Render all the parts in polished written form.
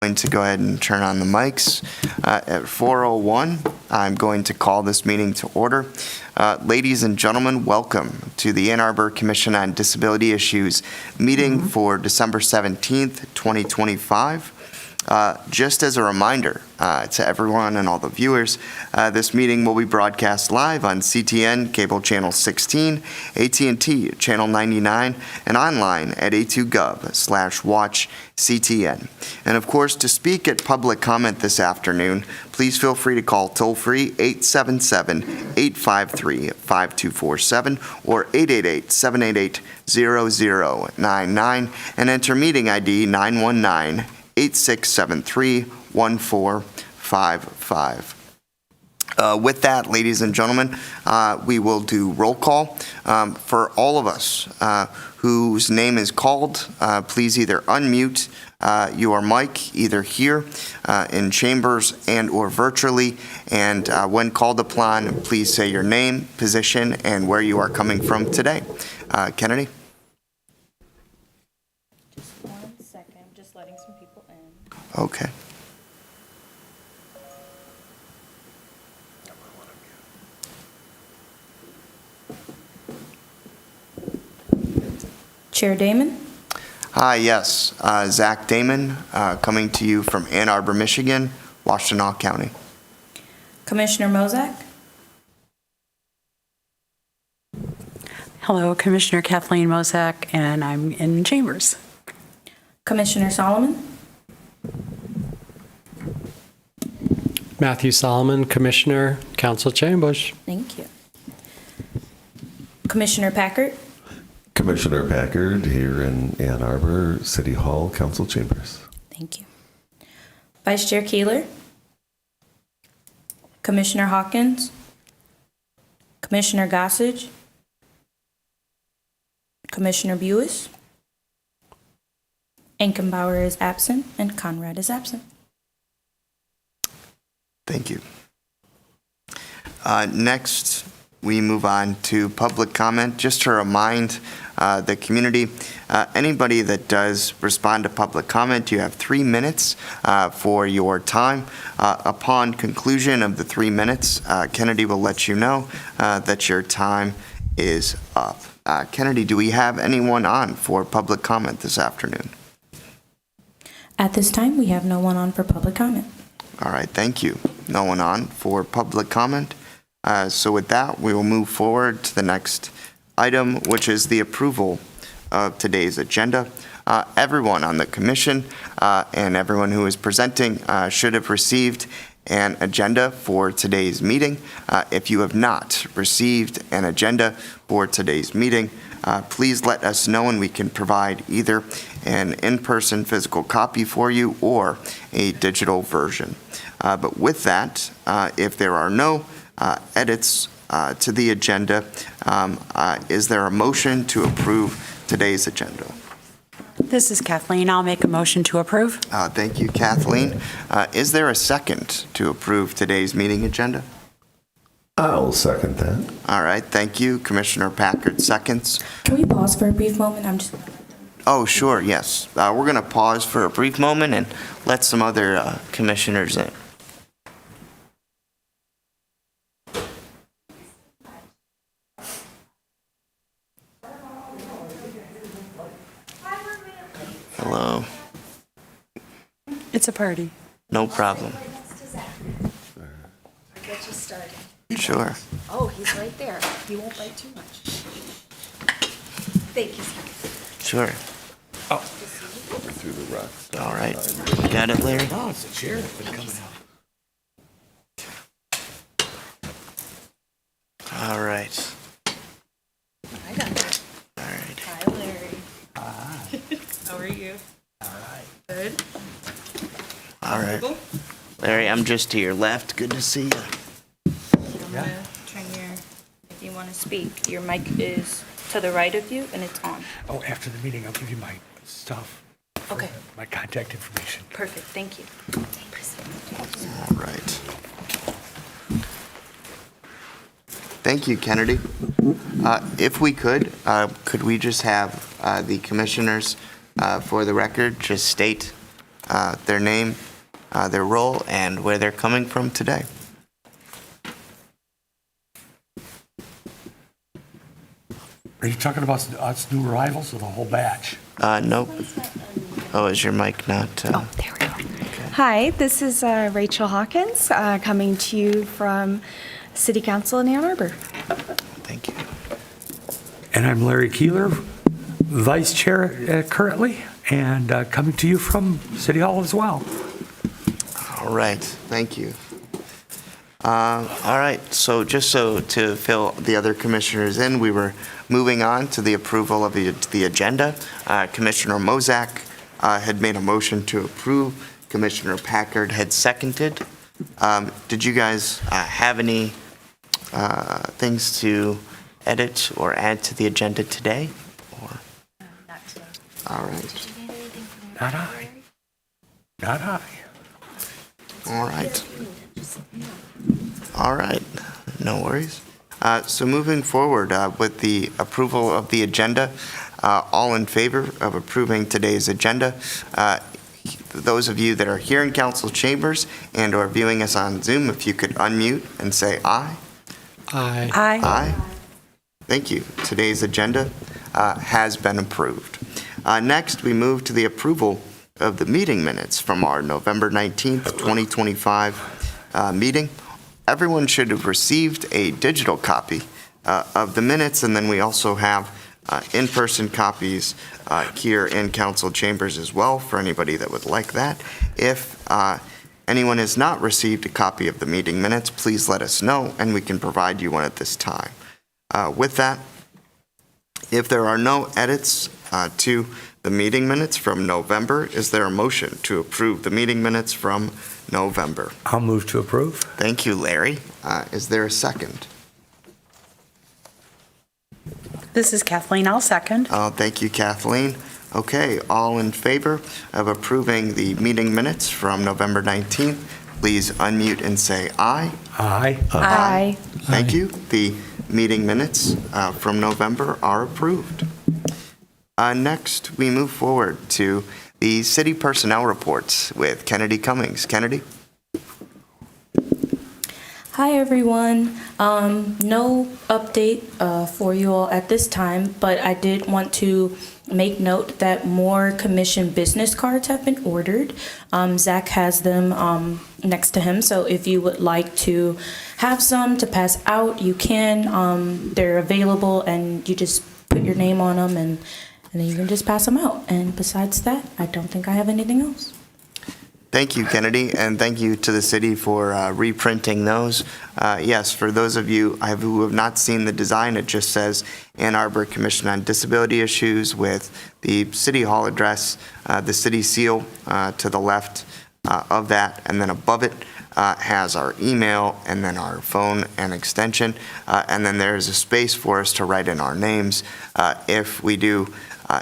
going to go ahead and turn on the mics. At 4:01, I'm going to call this meeting to order. Ladies and gentlemen, welcome to the Ann Arbor Commission on Disability Issues meeting for December 17th, 2025. Just as a reminder to everyone and all the viewers, this meeting will be broadcast live on CTN Cable Channel 16, AT&T Channel 99, and online at a2gov/watchctn. And of course, to speak at public comment this afternoon, please feel free to call toll-free 877-853-5247 or 888-788-0099 and enter meeting ID 919-8673-1455. With that, ladies and gentlemen, we will do roll call. For all of us whose name is called, please either unmute your mic, either here in chambers and or virtually, and when called upon, please say your name, position, and where you are coming from today. Kennedy? Just 1 second, just letting some people in. Okay. Chair Damon? Hi, yes. Zach Damon, coming to you from Ann Arbor, Michigan, Washtenaw County. Commissioner Mozak? Hello, Commissioner Kathleen Mozak, and I'm in Chambers. Commissioner Solomon? Matthew Solomon, Commissioner, Council Chambers. Thank you. Commissioner Packard? Commissioner Packard here in Ann Arbor, City Hall, Council Chambers. Thank you. Vice Chair Keeler? Commissioner Hawkins? Commissioner Gossage? Commissioner Buis? Ankenbauer is absent, and Conrad is absent. Thank you. Next, we move on to public comment. Just to remind the community, anybody that does respond to public comment, you have 3 minutes for your time. Upon conclusion of the 3 minutes, Kennedy will let you know that your time is up. Kennedy, do we have anyone on for public comment this afternoon? At this time, we have no one on for public comment. All right, thank you. No one on for public comment. So with that, we will move forward to the next item, which is the approval of today's agenda. Everyone on the commission and everyone who is presenting should have received an agenda for today's meeting. If you have not received an agenda for today's meeting, please let us know and we can provide either an in-person physical copy for you or a digital version. But with that, if there are no edits to the agenda, is there a motion to approve today's agenda? This is Kathleen. I'll make a motion to approve. Thank you, Kathleen. Is there a second to approve today's meeting agenda? I'll second that. All right, thank you. Commissioner Packard seconds. Can we pause for a brief moment? Oh, sure, yes. We're going to pause for a brief moment and let some other commissioners in. Hello. It's a party. No problem. I'll get you started. Sure. Oh, he's right there. He won't bite too much. Thank you, sir. Sure. Through the rock. All right. You got it, Larry? No, it's a chair that's been coming out. All right. I got it. All right. Hi, Larry. Hi. How are you? All right. Good. All right. Larry, I'm just to your left. Good to see you. I'm gonna turn if you want to speak, your mic is to the right of you and it's on. Oh, after the meeting, I'll give you my stuff. Okay. My contact information. Perfect, thank you. All right. Thank you, Kennedy. If we could we just have the commissioners, for the record, just state their name, their role, and where they're coming from today. Are you talking about us new arrivals or the whole batch? Nope. Oh, is your mic not? Oh, there we go. Hi, this is Rachel Hawkins, coming to you from City Council in Ann Arbor. Thank you. And I'm Larry Keeler, Vice Chair currently, and coming to you from City Hall as well. All right, thank you. All right, so just so to fill the other commissioners in, we were moving on to the approval of the agenda. Commissioner Mozak had made a motion to approve. Commissioner Packard had seconded. Did you guys have any things to edit or add to the agenda today? Or? Not today. All right. Did you need anything from the Not I. library? Not I. All right. All right, no worries. So moving forward with the approval of the agenda, all in favor of approving today's agenda? Those of you that are here in council chambers and are viewing us on Zoom, if you could unmute and say aye. Aye. Aye. Thank you. Today's agenda has been approved. Next, we move to the approval of the meeting minutes from our November 19th, 2025 meeting. Everyone should have received a digital copy of the minutes, and then we also have in-person copies here in council chambers as well for anybody that would like that. If anyone has not received a copy of the meeting minutes, please let us know, and we can provide you one at this time. With that, if there are no edits to the meeting minutes from November, is there a motion to approve the meeting minutes from November? I'll move to approve. Thank you, Larry. Is there a second? This is Kathleen. I'll second. Thank you, Kathleen. Okay, all in favor of approving the meeting minutes from November 19th, please unmute and say aye. Aye. Aye. Thank you. The meeting minutes from November are approved. Next, we move forward to the city personnel reports with Kennedy Cummings. Kennedy? Hi, everyone. No update for you all at this time, but I did want to make note that more commission business cards have been ordered. Zach has them next to him, so if you would like to have some to pass out, you can. They're available, and you just put your name on them, and then you can just pass them out. And besides that, I don't think I have anything else. Thank you, Kennedy, and thank you to the city for reprinting those. Yes, for those of you who have not seen the design, it just says Ann Arbor Commission on Disability Issues with the City Hall address, the city seal to the left of that, and then above it has our email and then our phone and extension, and then there's a space for us to write in our names if we do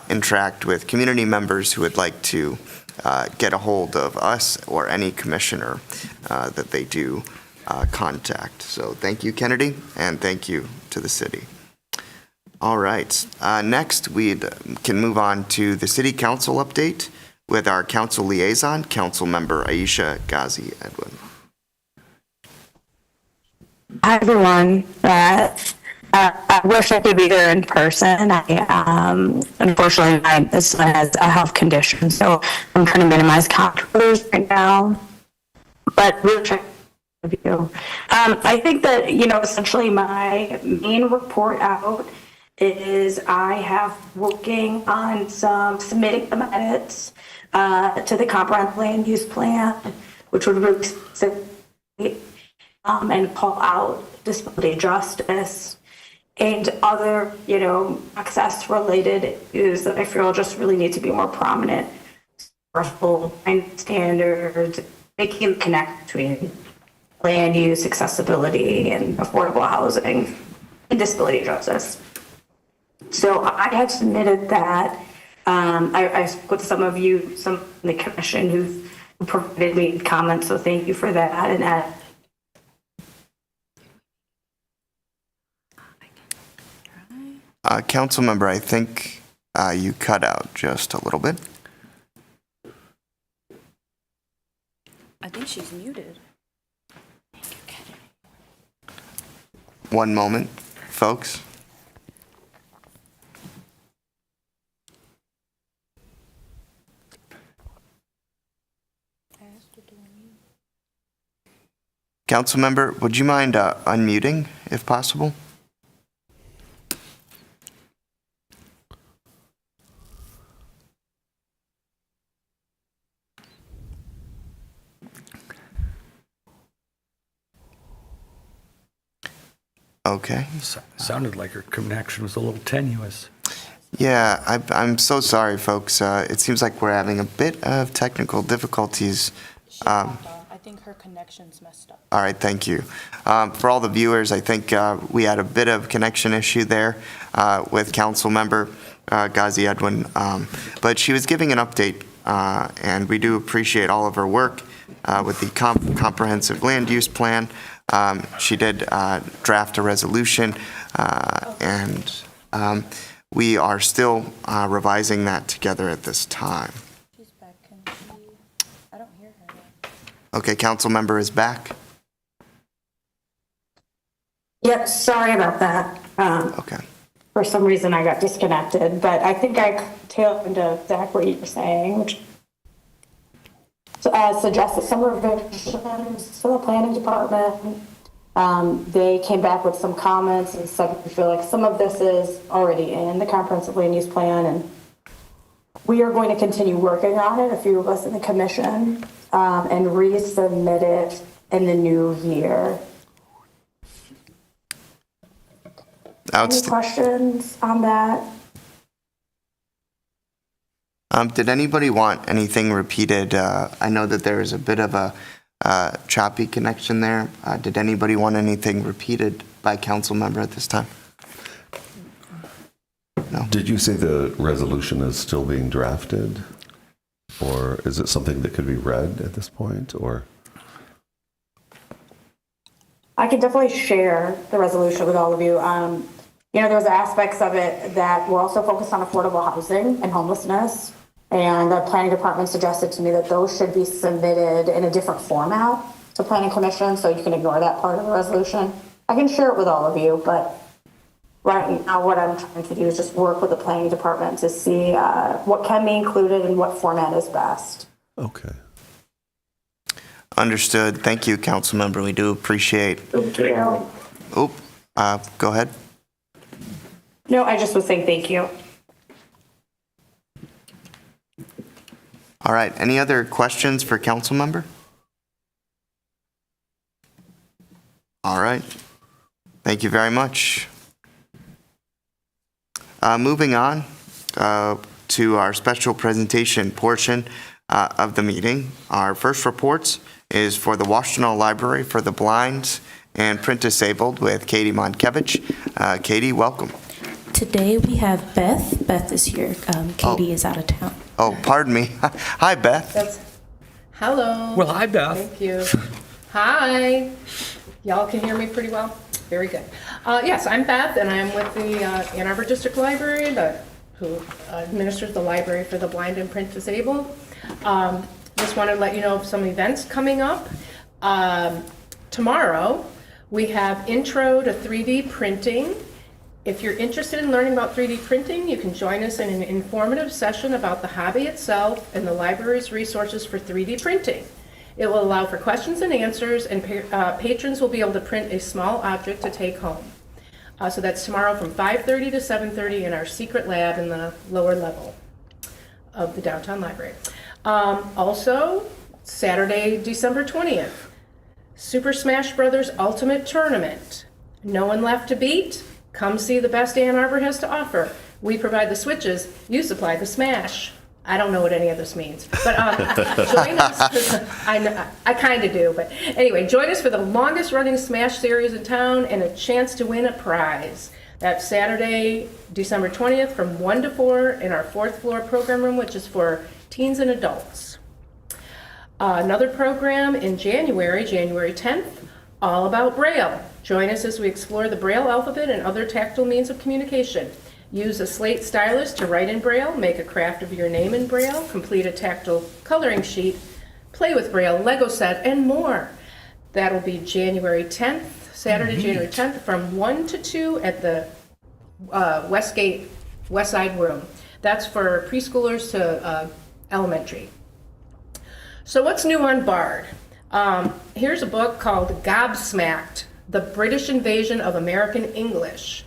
interact with community members who would like to get a hold of us or any commissioner that they do contact. So thank you, Kennedy, and thank you to the city. All right, next we can move on to the city council update with our council liaison, council member Aisha Ghazi Edwin. Hi, everyone. I wish I could be there in person. Unfortunately, my son has a health condition, so I'm trying to minimize controversies right now. But we'll try to you. I think that, essentially my main report out is I have working on submitting some edits to the comprehensive land use plan, which would really and call out disability justice and other, access related issues that I feel just really need to be more prominent. Full standards, making the connect between land use, accessibility, and affordable housing and disability justice. So I have submitted that. I spoke with some of you, some in the commission who provided me comments, so thank you for that. And Council member, I think you cut out just a little bit. I think she's muted. One moment, folks. Councilmember, would you mind unmuting if possible? Okay. Sounded like her connection was a little tenuous. Yeah, I'm so sorry, folks. It seems like we're having a bit of technical difficulties. I think her connection's messed up. All right, thank you. For all the viewers, I think we had a bit of connection issue there with Councilmember Ghazi Edwin, but she was giving an update, and we do appreciate all of her work with the comprehensive land use plan. She did draft a resolution, and we are still revising that together at this time. She's back. I don't hear her yet. Okay, council member is back. Yep, sorry about that. Okay. For some reason I got disconnected, but I think I tailed into exactly what you were saying, which suggested some revisions to the planning department. They came back with some comments and said we feel like some of this is already in the comprehensive land use plan, and we are going to continue working on it, a few of us in the commission, and resubmit it in the new year. Any questions on that? Did anybody want anything repeated? I know that there is a bit of a choppy connection there. Did anybody want anything repeated by council member at this time? No. Did you say the resolution is still being drafted? Or is it something that could be read at this point, or? I can definitely share the resolution with all of you. There's aspects of it that were also focused on affordable housing and homelessness. And the planning department suggested to me that those should be submitted in a different format to planning commission, so you can ignore that part of the resolution. I can share it with all of you, but right now what I'm trying to do is just work with the planning department to see what can be included and what format is best. Okay. Understood. Thank you, council member. We do appreciate. Thank you. Oh, go ahead. No, I just was saying thank you. All right. Any other questions for council member? All right. Thank you very much. Moving on to our special presentation portion of the meeting. Our first reports is for the Washtenaw Library for the Blind and Print Disabled with Katie Monkevich. Katie, welcome. Today we have Beth. Beth is here. Katie is out of town. Oh, pardon me. Hi, Beth. Hello. Well, hi, Beth. Thank you. Hi. Y'all can hear me pretty well? Very good. Yes, I'm Beth, and I'm with the Ann Arbor District Library, who administers the library for the blind and print disabled. Just want to let you know of some events coming up. Tomorrow, we have Intro to 3D Printing. If you're interested in learning about 3D printing, you can join us in an informative session about the hobby itself and the library's resources for 3D printing. It will allow for questions and answers, and patrons will be able to print a small object to take home. So that's tomorrow from 5:30 to 7:30 in our secret lab in the lower level of the downtown library. Also, Saturday, December 20th, Super Smash Brothers Ultimate Tournament. No one left to beat? Come see the best Ann Arbor has to offer. We provide the switches, you supply the smash. I don't know what any of this means, but join us. I kind of do, but anyway, join us for the longest running Smash series in town and a chance to win a prize. That's Saturday, December 20th from 1 to 4 in our 4th floor program room, which is for teens and adults. Another program in January 10th, all about Braille. Join us as we explore the Braille alphabet and other tactile means of communication. Use a slate stylus to write in Braille, make a craft of your name in Braille, complete a tactile coloring sheet, Play with Braille, Lego set, and more. That'll be January 10th, Saturday, January 10th, from 1 to 2 at the Westgate West Side Room. That's for preschoolers to elementary. So what's new on BARD? Here's a book called Gobsmacked, The British Invasion of American English.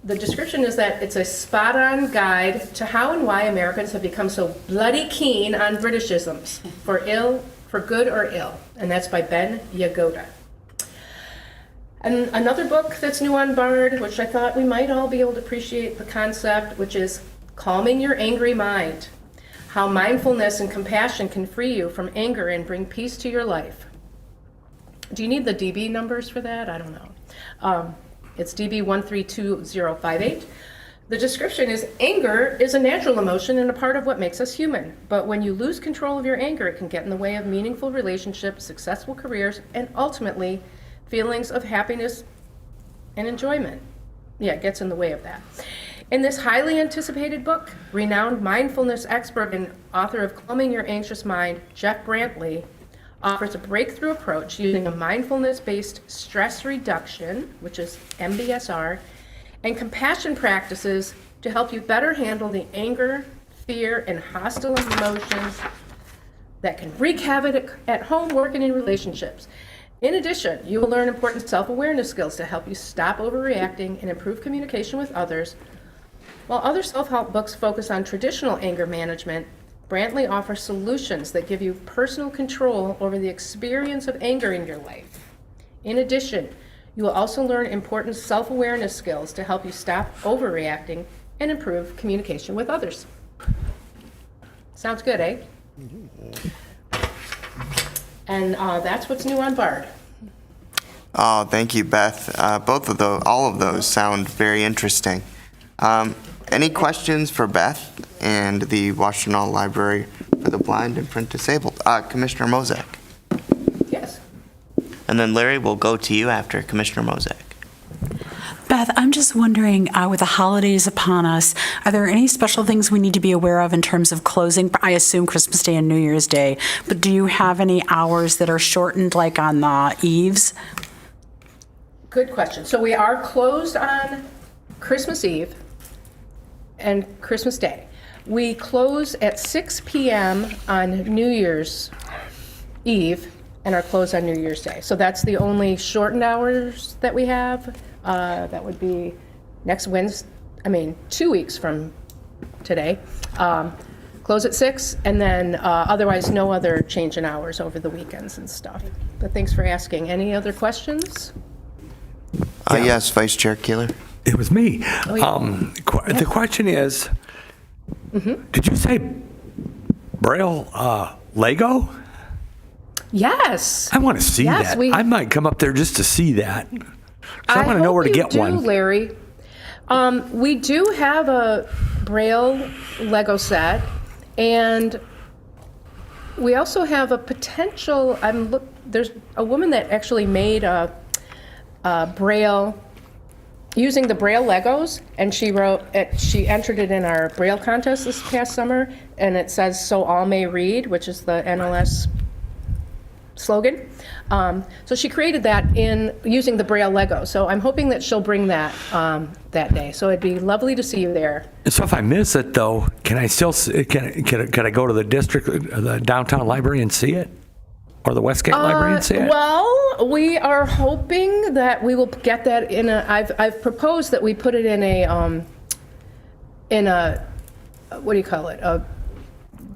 The description is that it's a spot-on guide to how and why Americans have become so bloody keen on Britishisms, for good or ill. And that's by Ben Yagoda. And another book that's new on BARD, which I thought we might all be able to appreciate the concept, which is Calming Your Angry Mind. How mindfulness and compassion can free you from anger and bring peace to your life. Do you need the DB numbers for that? I don't know. It's DB 132058. The description is, anger is a natural emotion and a part of what makes us human. But when you lose control of your anger, it can get in the way of meaningful relationships, successful careers, and ultimately feelings of happiness and enjoyment. Yeah, it gets in the way of that. In this highly anticipated book, renowned mindfulness expert and author of Calming Your Anxious Mind, Jeff Brantley, offers a breakthrough approach using a mindfulness-based stress reduction, which is MBSR, and compassion practices to help you better handle the anger, fear, and hostile emotions that can wreak havoc at home, work, and in relationships. In addition, you will learn important self-awareness skills to help you stop overreacting and improve communication with others. While other self-help books focus on traditional anger management, Brantley offers solutions that give you personal control over the experience of anger in your life. In addition, you will also learn important self-awareness skills to help you stop overreacting and improve communication with others. Sounds good, eh? And that's what's new on BARD. Oh, thank you, Beth. All of those sound very interesting. Any questions for Beth and the Washtenaw Library for the Blind and Print Disabled? Commissioner Mozak. Yes. And then Larry, will go to you after Commissioner Mozak. Beth, I'm just wondering, with the holidays upon us, are there any special things we need to be aware of in terms of closing? I assume Christmas Day and New Year's Day, but do you have any hours that are shortened, like on the eves? Good question. So we are closed on Christmas Eve and Christmas Day. We close at 6 p.m. on New Year's Eve and are closed on New Year's Day. So that's the only shortened hours that we have. That would be next Wednesday, 2 weeks from today. Close at 6, and then otherwise no other change in hours over the weekends and stuff. But thanks for asking. Any other questions? Yes, Vice Chair Keeler. It was me. Oh, yeah. The question is, did you say Braille Lego? Yes. I want to see Yes, that. I might come up there just to see that. I want to know where to get one. Larry. We do have a Braille Lego set, and we also have a potential. There's a woman that actually made a Braille using the Braille Legos, and she entered it in our Braille contest this past summer, and it says "So all may read," which is the NLS slogan. So she created that using the Braille Lego. So I'm hoping that she'll bring that that day. So it'd be lovely to see you there. So if I miss it, though, can I still can I go to the district, the downtown library, and see it, or the Westgate library and see it? Well, we are hoping that we will get that in a. I've proposed that we put it in a what do you call it? A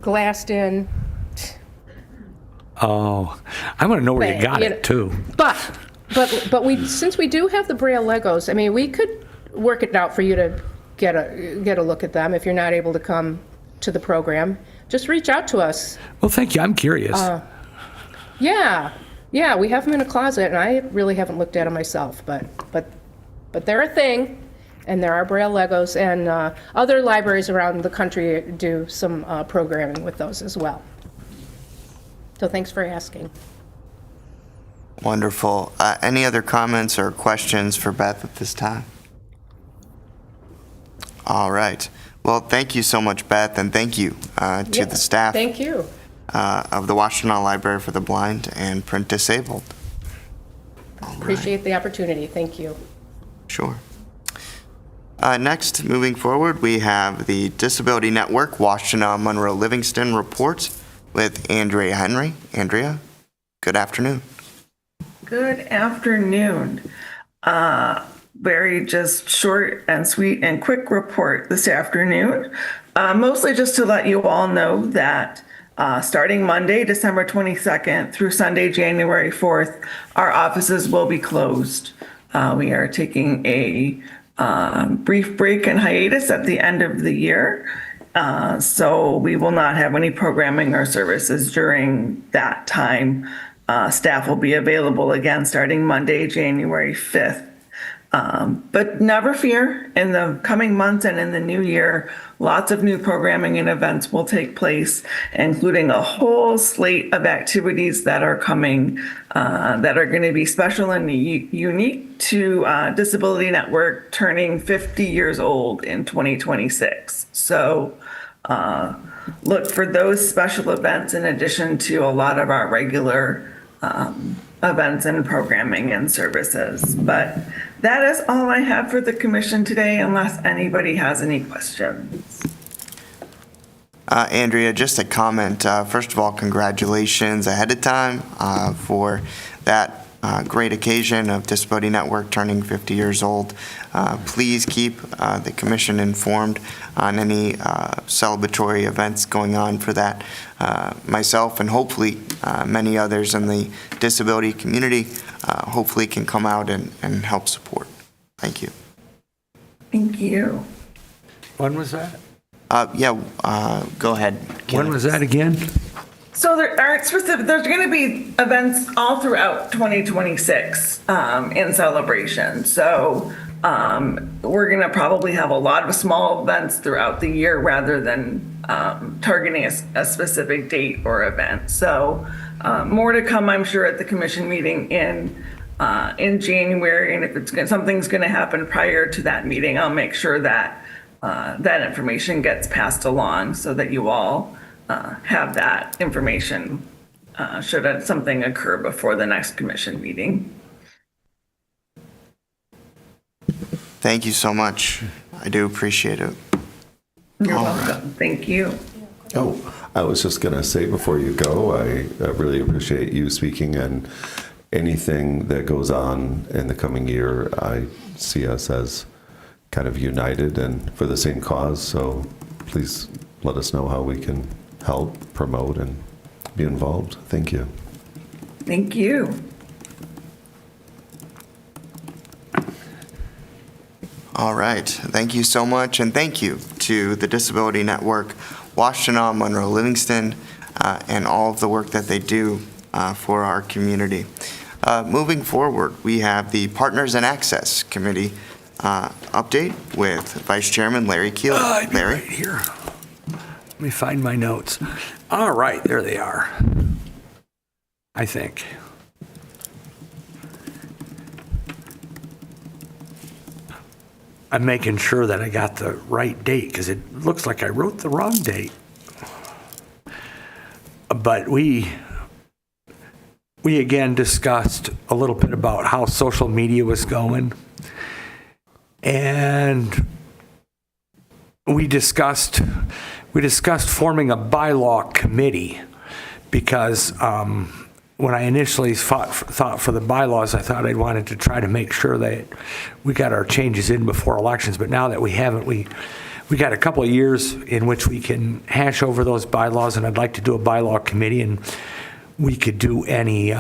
glassed-in. Oh, I want to know where you got it too. But we, since we do have the Braille Legos, we could work it out for you to get a look at them if you're not able to come to the program. Just reach out to us. Well, thank you. I'm curious. Yeah, we have them in a closet, and I really haven't looked at them myself, but they're a thing, and there are Braille Legos, and other libraries around the country do some programming with those as well. So thanks for asking. Wonderful. Any other comments or questions for Beth at this time? All right. Well, thank you so much, Beth, and thank you to the staff. Thank you. of the Washtenaw Library for the Blind and Print Disabled. Appreciate the opportunity. Thank you. Sure. Next, moving forward, we have the Disability Network Washtenaw Monroe Livingston reports with Andrea Henry. Andrea, good afternoon. Good afternoon. Very just short and sweet and quick report this afternoon. Mostly just to let you all know that starting Monday, December 22nd through Sunday, January 4th, our offices will be closed. We are taking a brief break and hiatus at the end of the year. So we will not have any programming or services during that time. Staff will be available again starting Monday, January 5th. But never fear, in the coming months and in the new year, lots of new programming and events will take place, including a whole slate of activities that are coming that are going to be special and unique to Disability Network turning 50 years old in 2026. So look for those special events in addition to a lot of our regular events and programming and services. But that is all I have for the commission today, unless anybody has any questions. Andrea, just a comment. First of all, congratulations ahead of time for that great occasion of Disability Network turning 50 years old. Please keep the commission informed on any celebratory events going on for that. Myself and hopefully many others in the disability community hopefully can come out and help support. Thank you. Thank you. When was that? Go ahead. When was that again? So there aren't specific, there's going to be events all throughout 2026 in celebration. So we're going to probably have a lot of small events throughout the year rather than targeting a specific date or event. So more to come, I'm sure, at the commission meeting in January. And if something's going to happen prior to that meeting, I'll make sure that that information gets passed along so that you all have that information should something occur before the next commission meeting. Thank you so much. I do appreciate it. You're welcome. Thank you. Oh, I was just going to say before you go, I really appreciate you speaking, and anything that goes on in the coming year, I see us as kind of united and for the same cause. So please let us know how we can help, promote, and be involved. Thank you. Thank you. All right. Thank you so much. And thank you to the Disability Network, Washtenaw, Monroe Livingston, and all of the work that they do for our community. Moving forward, we have the Partners in Access Committee update with Vice Chairman Larry Keeler. Larry? Right here. Let me find my notes. All right, there they are. I think. I'm making sure that I got the right date because it looks like I wrote the wrong date. But we again discussed a little bit about how social media was going. And we discussed forming a bylaw committee because when I initially thought for the bylaws, I thought I'd wanted to try to make sure that we got our changes in before elections. But now that we haven't, we got a couple of years in which we can hash over those bylaws, and I'd like to do a bylaw committee, and we could do any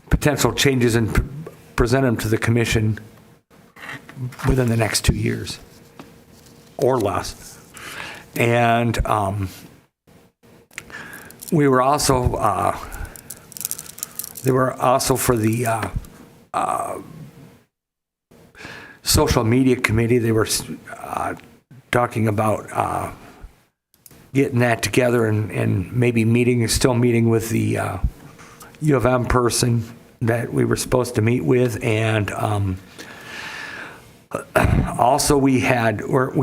potential changes and present them to the commission within the next 2 years or less. And we were also for the social media committee. They were talking about getting that together and maybe still meeting with the U of M person that we were supposed to meet with. And Also, we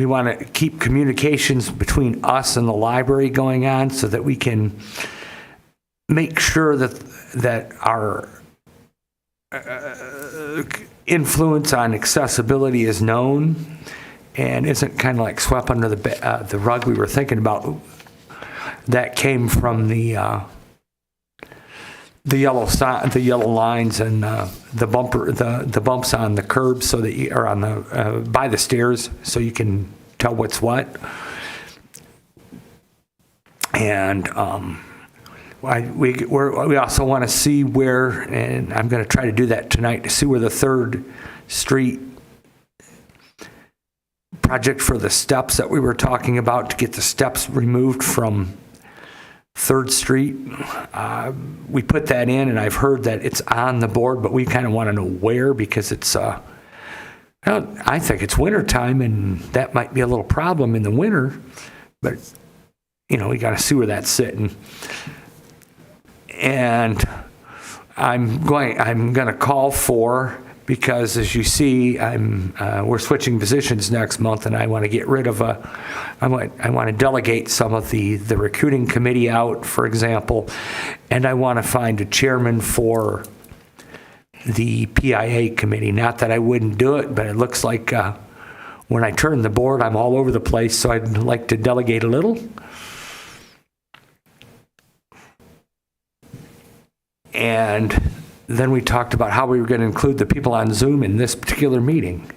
want to keep communications between us and the library going on so that we can make sure that our influence on accessibility is known and isn't kind of like swept under the rug. We were thinking about that came from the yellow lines and the bumps on the curbs, so that you are on the by the stairs, so you can tell what's what. And we also want to see where, and I'm going to try to do that tonight, to see where the 3rd Street project for the steps that we were talking about, to get the steps removed from 3rd Street. We put that in, and I've heard that it's on the board, but we kind of want to know where, because it's, I think it's winter time, and that might be a little problem in the winter, but, we got to see where that's sitting. And I'm going to call for, because as you see, we're switching positions next month, and I want to get rid of I want to delegate some of the recruiting committee out, for example, and I want to find a chairman for the PIA committee. Not that I wouldn't do it, but it looks like when I turn the board, I'm all over the place, so I'd like to delegate a little. And then we talked about how we were going to include the people on Zoom in this particular meeting.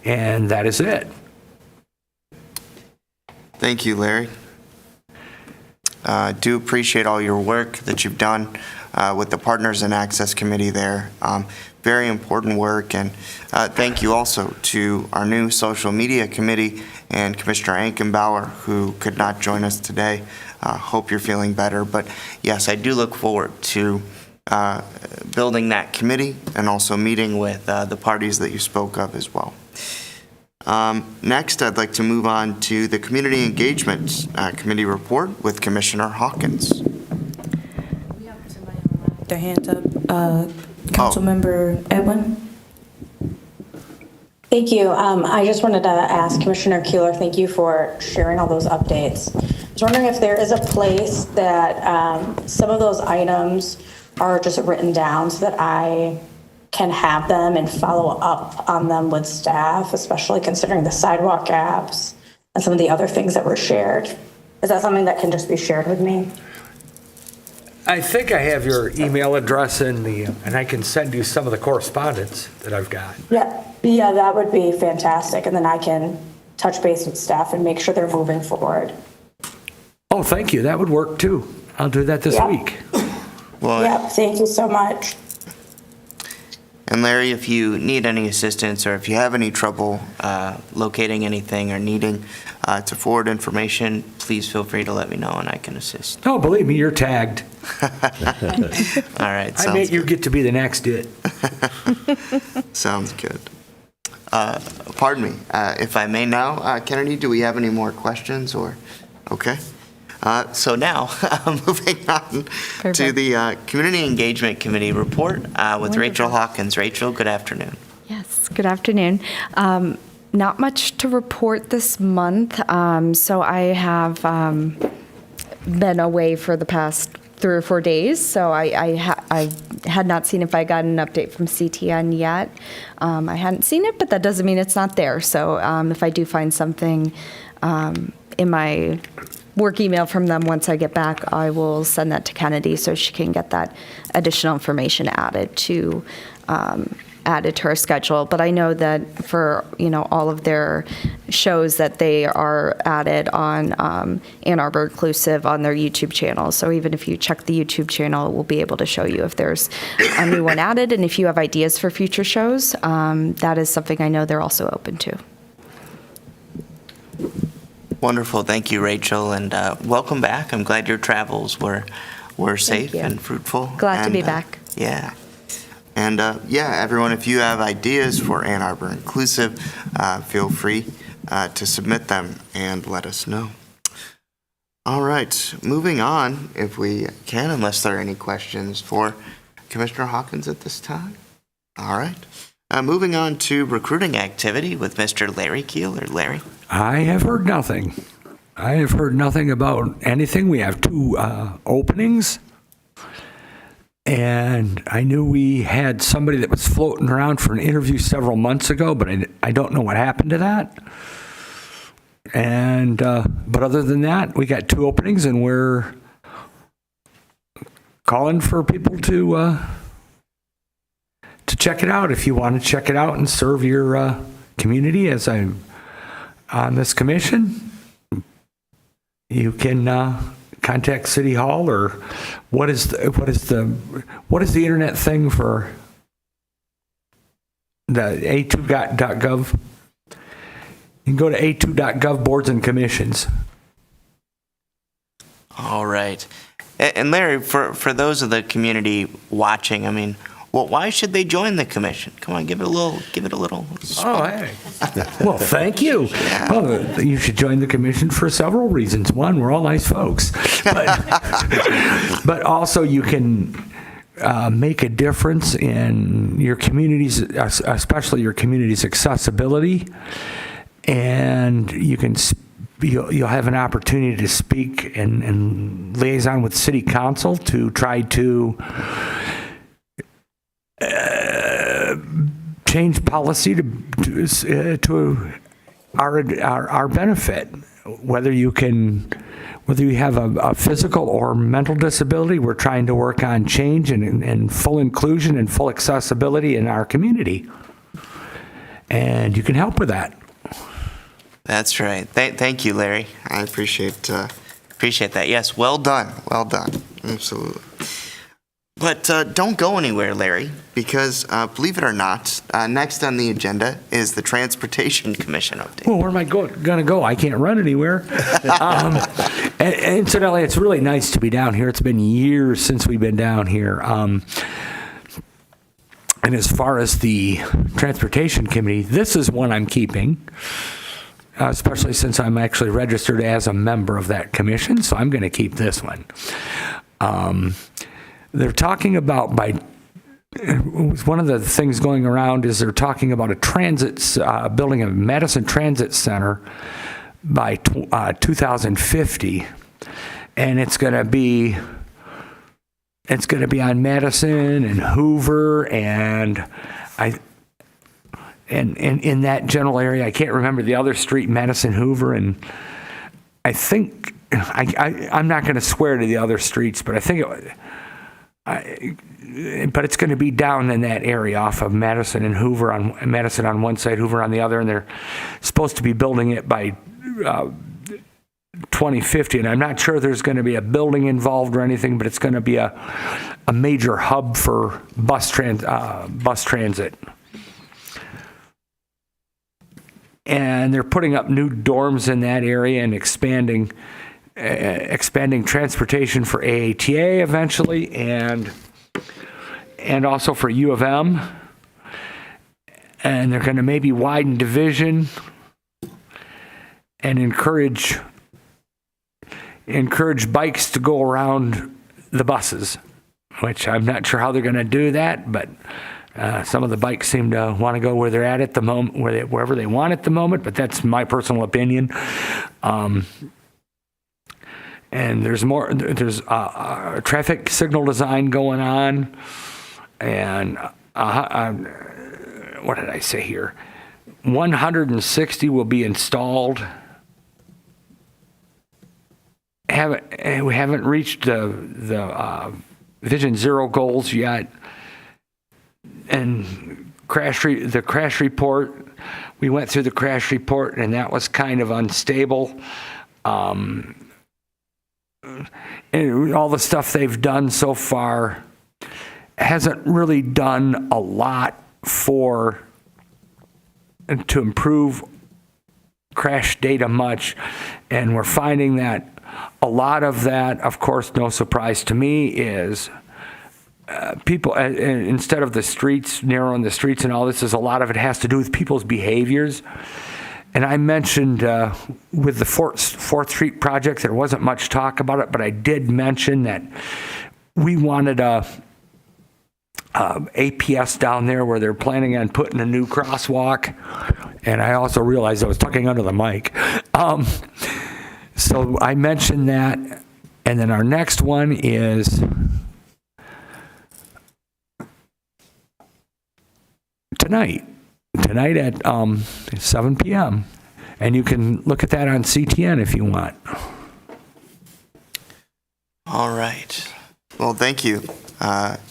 And that is it. Thank you, Larry. Do appreciate all your work that you've done with the Partners in Access Committee there. Very important work. And thank you also to our new Social Media Committee and Commissioner Ankenbauer, who could not join us today. Hope you're feeling better. But yes, I do look forward to building that committee and also meeting with the parties that you spoke of as well. Next, I'd like to move on to the Community Engagement Committee report with Commissioner Hawkins. We have somebody with their hands up. Councilmember Edwin. Thank you. I just wanted to ask Commissioner Keeler, thank you for sharing all those updates. I was wondering if there is a place that some of those items are just written down so that I can have them and follow up on them with staff, especially considering the sidewalk apps and some of the other things that were shared. Is that something that can just be shared with me? I think I have your email address and I can send you some of the correspondence that I've got. Yeah, that would be fantastic. And then I can touch base with staff and make sure they're moving forward. Oh, thank you. That would work too. I'll do that this week. Well, Thank you so much. And Larry, if you need any assistance or if you have any trouble locating anything or needing to forward information, please feel free to let me know and I can assist. Oh, believe me, you're tagged. All right. I bet you get to be the next it. Sounds good. Pardon me, if I may now, Kennedy, do we have any more questions or? Okay. So now, moving on to the Community Engagement Committee report with Rachel Hawkins. Rachel, good afternoon. Yes, good afternoon. Not much to report this month. So I have been away for the past 3 or 4 days, so I had not seen if I got an update from CTN yet. I hadn't seen it, but that doesn't mean it's not there. So if I do find something in my work email from them once I get back, I will send that to Kennedy so she can get that additional information added to her schedule. But I know that for all of their shows that they are added on Ann Arbor Inclusive on their YouTube channel. So even if you check the YouTube channel, we'll be able to show you if there's a new one added. And if you have ideas for future shows, that is something I know they're also open to. Wonderful. Thank you, Rachel, and welcome back. I'm glad your travels were safe and fruitful. Glad to be back. Yeah. And everyone, if you have ideas for Ann Arbor Inclusive, feel free to submit them and let us know. All right, moving on, if we can, unless there are any questions for Commissioner Hawkins at this time. All right. Moving on to recruiting activity with Mr. Larry Keeler. Larry? I have heard nothing. I have heard nothing about anything. We have 2 openings. And I knew we had somebody that was floating around for an interview several months ago, but I don't know what happened to that. And, but other than that, we got 2 openings, and we're calling for people to check it out. If you want to check it out and serve your community as I'm on this commission, you can contact City Hall, or what is the internet thing for the a2.gov? You can go to a2.gov boards and commissions. All right. And Larry, for those of the community watching, I mean, well, why should they join the commission? Come on, give it a little. Oh, hey. Well, thank you. Yeah. Well, you should join the commission for several reasons. One, we're all nice folks. But also you can make a difference in your community's, especially your community's accessibility. And you can, you'll have an opportunity to speak and liaison with city council to try to change policy to our benefit, whether you have a physical or mental disability. We're trying to work on change and full inclusion and full accessibility in our community, and you can help with that. That's right. Thank you, Larry. I appreciate that. Yes, well done. Absolutely. But don't go anywhere, Larry, because believe it or not, next on the agenda is the Transportation Commission update. Well, where am I going to go? I can't run anywhere. And incidentally, it's really nice to be down here. It's been years since we've been down here. And as far as the Transportation Committee, this is one I'm keeping, especially since I'm actually registered as a member of that commission, so I'm going to keep this one. They're talking about one of the things going around is they're talking about building a Madison Transit Center by 2050, and it's going to be on Madison and Hoover and in that general area. I can't remember the other street, Madison, Hoover, and I think I'm not going to swear to the other streets, but I think but it's going to be down in that area off of Madison and Hoover, Madison on one side, Hoover on the other, and they're supposed to be building it by 2050. And I'm not sure there's going to be a building involved or anything, but it's going to be a major hub for bus transit. And they're putting up new dorms in that area and expanding transportation for AATA eventually, and also for U of M. And they're going to maybe widen division and encourage bikes to go around the buses, which I'm not sure how they're going to do that, but some of the bikes seem to want to go where they're at the moment, wherever they want at the moment, but that's my personal opinion. And there's traffic signal design going on, and what did I say here? 160 will be installed. We haven't reached the Vision Zero goals yet, and the crash report. We went through the crash report, and that was kind of unstable. And all the stuff they've done so far hasn't really done a lot to improve crash data much. And we're finding that a lot of that, of course, no surprise to me, is people, instead of the streets, narrowing the streets and all this, a lot of it has to do with people's behaviors. And I mentioned with the 4th Street project, there wasn't much talk about it, but I did mention that we wanted a APS down there where they're planning on putting a new crosswalk. And I also realized I was talking under the mic. So I mentioned that. And then our next one is tonight at 7 p.m. And you can look at that on CTN if you want. All right. Well, thank you,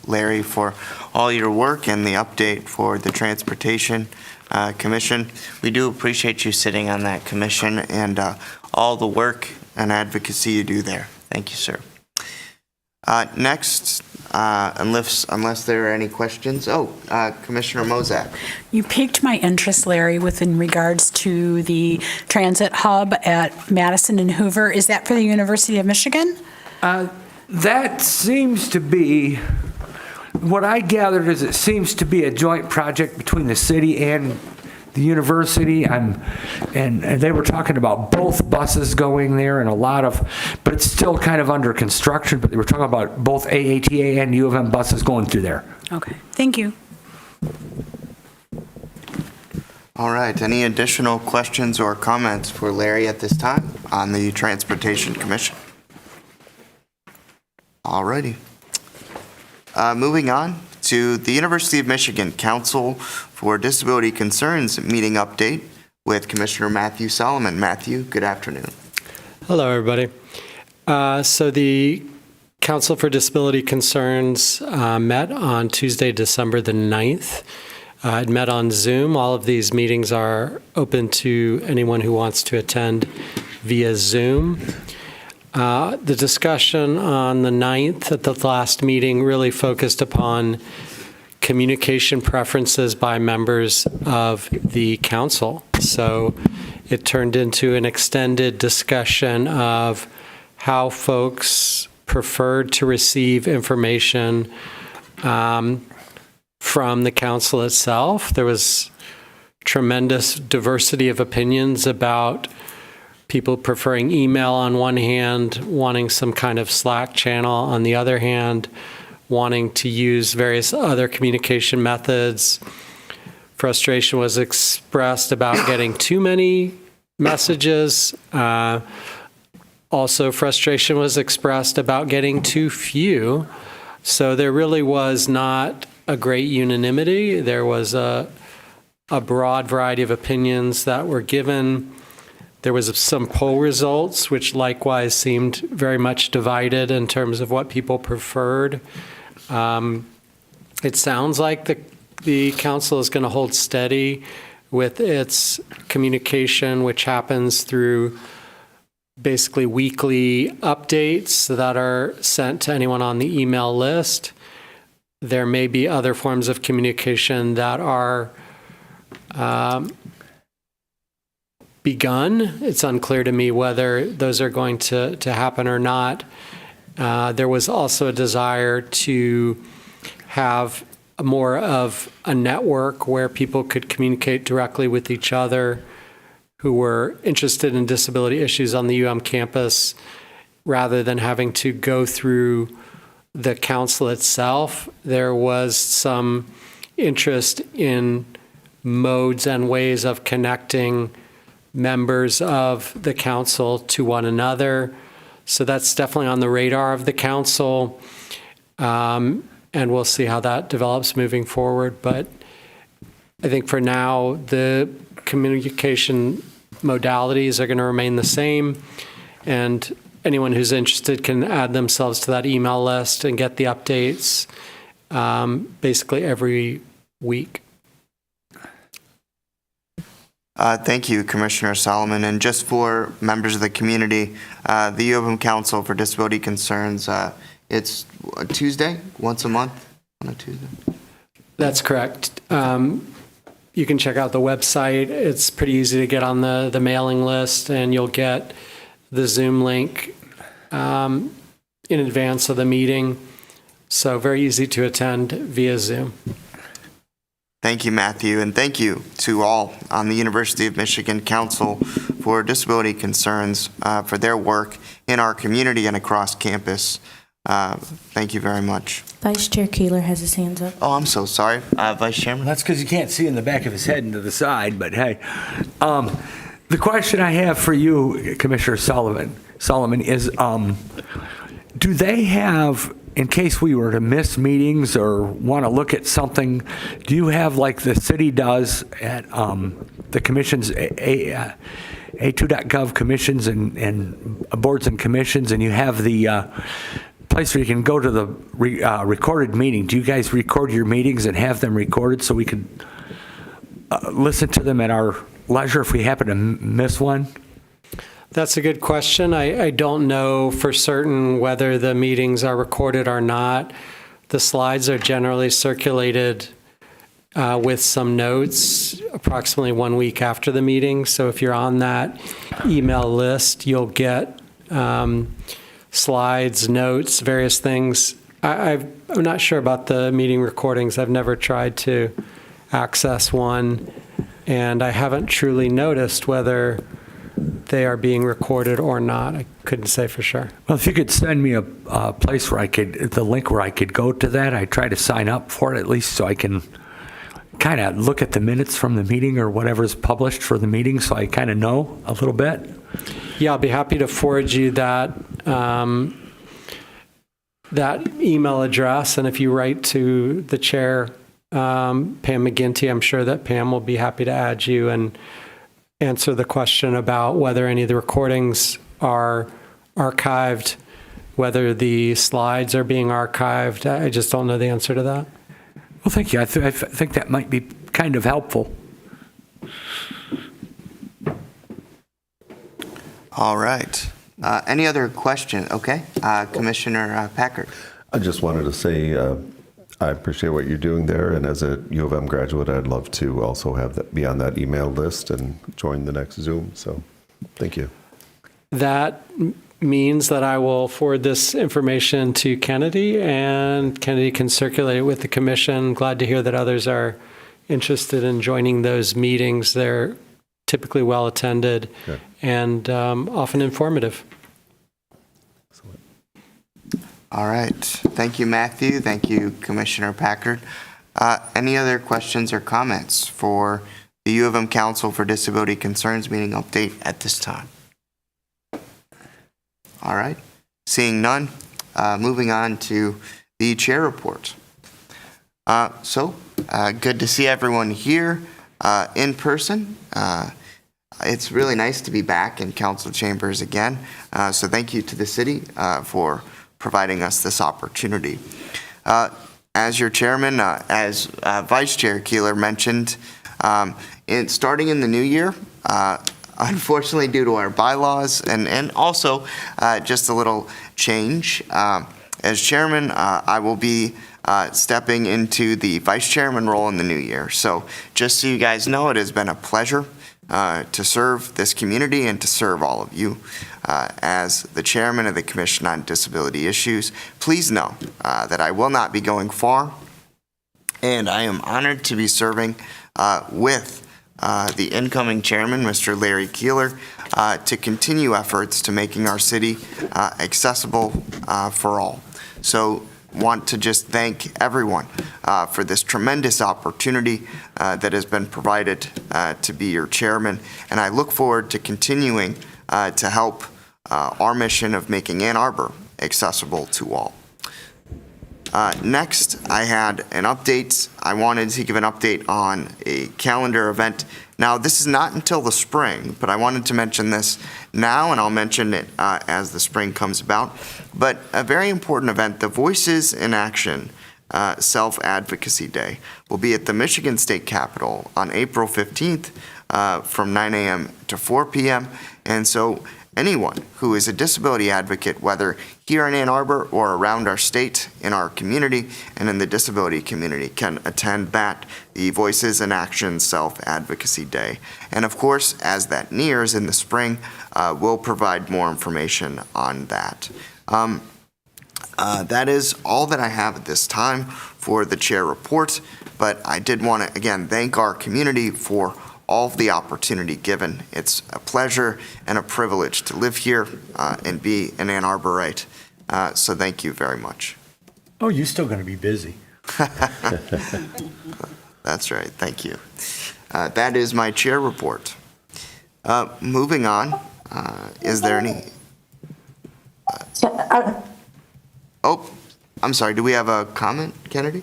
Larry, for all your work and the update for the Transportation Commission. We do appreciate you sitting on that commission and all the work and advocacy you do there. Thank you, sir. Next, unless there are any questions. Commissioner Mozak. You piqued my interest, Larry, in regards to the transit hub at Madison and Hoover. Is that for the University of Michigan? That seems to be, what I gathered is it seems to be a joint project between the city and the university. And they were talking about both buses going there and but it's still kind of under construction, but they were talking about both AATA and U of M buses going through there. Okay, thank you. All right. Any additional questions or comments for Larry at this time on the Transportation Commission? All righty. Moving on to the University of Michigan Council for Disability Concerns meeting update with Commissioner Matthew Solomon. Matthew, good afternoon. Hello, everybody. So the Council for Disability Concerns met on Tuesday, December the 9th. It met on Zoom. All of these meetings are open to anyone who wants to attend via Zoom. The discussion on the 9th at the last meeting really focused upon communication preferences by members of the council. So it turned into an extended discussion of how folks preferred to receive information from the council itself. There was tremendous diversity of opinions about people preferring email on one hand, wanting some kind of Slack channel on the other hand, wanting to use various other communication methods. Frustration was expressed about getting too many messages. Also, frustration was expressed about getting too few. So there really was not a great unanimity. There was a broad variety of opinions that were given. There was some poll results, which likewise seemed very much divided in terms of what people preferred. It sounds like the council is going to hold steady with its communication, which happens through basically weekly updates that are sent to anyone on the email list. There may be other forms of communication that are begun. It's unclear to me whether those are going to happen or not. There was also a desire to have more of a network where people could communicate directly with each other who were interested in disability issues on the UM campus, rather than having to go through the council itself. There was some interest in modes and ways of connecting members of the council to one another. So that's definitely on the radar of the council. And we'll see how that develops moving forward. But I think for now, the communication modalities are going to remain the same. And anyone who's interested can add themselves to that email list and get the updates basically every week. Thank you, Commissioner Solomon. And just for members of the community, the U of M Council for Disability Concerns, it's a Tuesday, once a month on a Tuesday? That's correct. You can check out the website. It's pretty easy to get on the mailing list, and you'll get the Zoom link in advance of the meeting. So very easy to attend via Zoom. Thank you, Matthew, and thank you to all on the University of Michigan Council for Disability Concerns for their work in our community and across campus. Thank you very much. Vice Chair Keeler has his hands up. Oh, I'm so sorry, Vice Chairman. That's because you can't see in the back of his head and to the side, but hey. The question I have for you, Commissioner Solomon, is do they have, in case we were to miss meetings or want to look at something, do you have like the city does at the commissions, A2.gov commissions and boards and commissions, and you have the place where you can go to the recorded meeting? Do you guys record your meetings and have them recorded so we can listen to them at our leisure if we happen to miss one? That's a good question. I don't know for certain whether the meetings are recorded or not. The slides are generally circulated with some notes approximately 1 week after the meeting. So if you're on that email list, you'll get slides, notes, various things. I'm not sure about the meeting recordings. I've never tried to access one, and I haven't truly noticed whether they are being recorded or not. I couldn't say for sure. Well, if you could send me a place where the link where I could go to that, I try to sign up for it at least so I can kind of look at the minutes from the meeting or whatever's published for the meeting so I kind of know a little bit. Yeah, I'll be happy to forward you that that email address, and if you write to the chair, Pam McGinty, I'm sure that Pam will be happy to add you and answer the question about whether any of the recordings are archived, whether the slides are being archived. I just don't know the answer to that. Well, thank you. I think that might be kind of helpful. All right. Any other question? Okay. Commissioner Packard. I just wanted to say I appreciate what you're doing there, and as a U of M graduate, I'd love to also have that be on that email list and join the next Zoom. So, thank you. That means that I will forward this information to Kennedy, and Kennedy can circulate it with the commission. Glad to hear that others are interested in joining those meetings. They're typically well attended and often informative. All right. Thank you, Matthew. Thank you, Commissioner Packard. Any other questions or comments for the U of M Council for Disability Concerns meeting update at this time? All right. Seeing none, moving on to the chair report. Good to see everyone here in person. It's really nice to be back in council chambers again. So thank you to the city for providing us this opportunity. As your chairman, as Vice Chair Keeler mentioned, starting in the new year, unfortunately due to our bylaws and also just a little change, as chairman, I will be stepping into the vice chairman role in the new year. So just so you guys know, it has been a pleasure to serve this community and to serve all of you. As the chairman of the Commission on Disability Issues, please know that I will not be going far, and I am honored to be serving with the incoming chairman, Mr. Larry Keeler, to continue efforts to making our city accessible for all. So want to just thank everyone for this tremendous opportunity that has been provided to be your chairman, and I look forward to continuing to help our mission of making Ann Arbor accessible to all. Next, I had an update. I wanted to give an update on a calendar event. Now, this is not until the spring, but I wanted to mention this now, and I'll mention it as the spring comes about. But a very important event, the Voices in Action Self-Advocacy Day, will be at the Michigan State Capitol on April 15th from 9 a.m. to 4 p.m. And so anyone who is a disability advocate, whether here in Ann Arbor or around our state, in our community, and in the disability community, can attend that, the Voices in Action Self-Advocacy Day. And of course, as that nears in the spring, we'll provide more information on that. That is all that I have at this time for the chair report, but I did want to, again, thank our community for all of the opportunity given. It's a pleasure and a privilege to live here and be an Ann Arborite. So thank you very much. Oh, you're still going to be busy. That's right. Thank you. That is my chair report. Moving on, is there any? Oh, I'm sorry. Do we have a comment, Kennedy?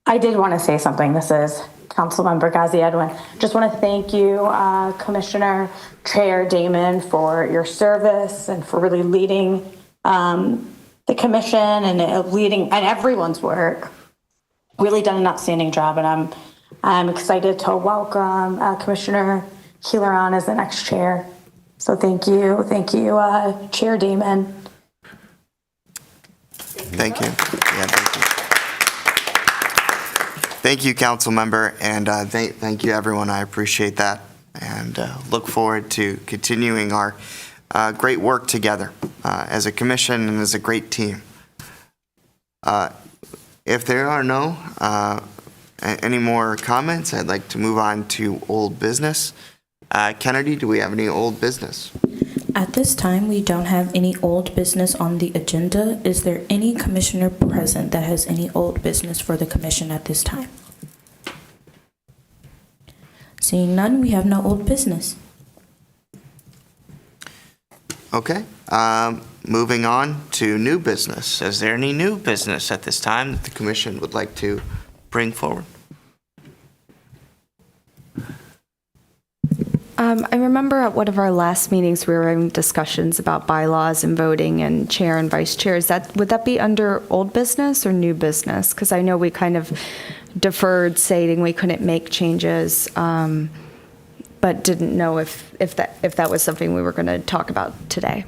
I did want to say something. This is Councilmember Ghazi Edwin. Just want to thank you, Commissioner Chair Damon, for your service and for really leading the commission and leading and everyone's work. Really done an outstanding job, and I'm excited to welcome Commissioner Keeler on as the next chair. So thank you, Chair Damon. Thank you. Yeah, thank you. Thank you, council member, and thank you, everyone. I appreciate that, and look forward to continuing our great work together as a commission and as a great team. If there are no any more comments, I'd like to move on to old business. Kennedy, do we have any old business? At this time, we don't have any old business on the agenda. Is there any commissioner present that has any old business for the commission at this time? Seeing none, we have no old business. Okay. Moving on to new business. Is there any new business at this time that the commission would like to bring forward? I remember at one of our last meetings, we were having discussions about bylaws and voting and chair and vice chair. Would that be under old business or new business? Because I know we kind of deferred saying we couldn't make changes, but didn't know if that was something we were going to talk about today.